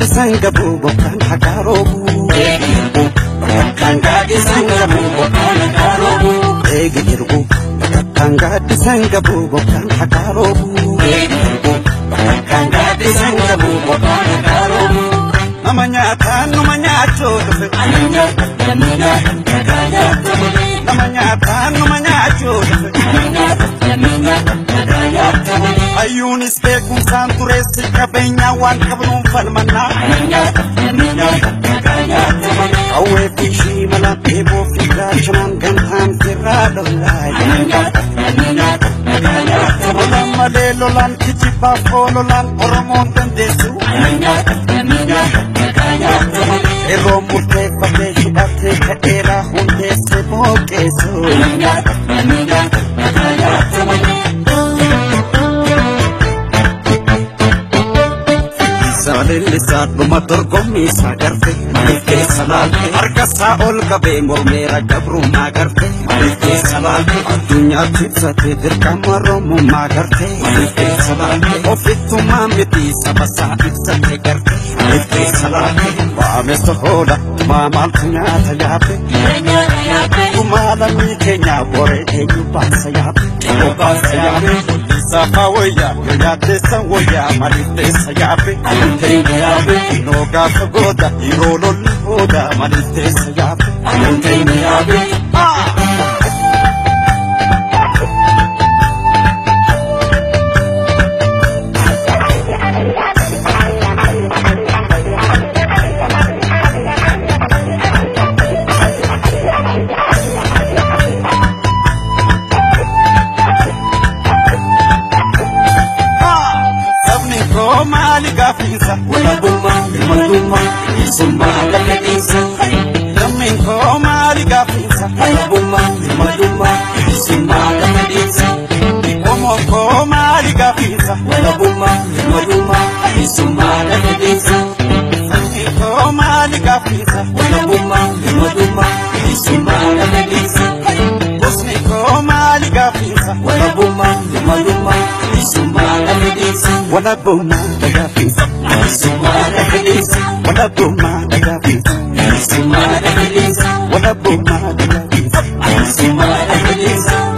sangabu bokan hakarobu Kangadi sangabu bokan hakarobu Egirbu Kangadi sangabu bokan hakarobu Kangadi sangabu bokan hakarobu Namanya chodofe namanya chodofe Ayunis bekum santuresi kabenya wan kabnum falmana Awe pishi mala pebo fika chaman gantan tiradolai Malalolan kichipa fololan oromon dendesu Ero murte pate shubate era hunde se mokesu Lisat bumatur komi sagarte malike salate argasa ol kabe mormera gabru magarte malike salate dunya tsate dirkamaro mu magarte malike salate ofitu mamiti sabasa tsate garte malike salate wa mestohoda ma maltnya tayape kumala mi kenya bore enyu basayape Safawaya, yate sawaya, malite sayape No gafa goda, irolo lihoda, malite sayape Gafisa, wala buma, isumba gafisa. Yamin koma gafisa, wala buma, isumba gafisa. Komo koma gafisa, wala buma, isumba gafisa. Koma gafisa, wala buma, isumba gafisa. Bosni koma gafisa, wala buma, isumba gafisa. Wala buma gafisa, isumba gafisa. Wala buma gafisa, isumba gafisa. Wala buma gafisa, isumba gafisa.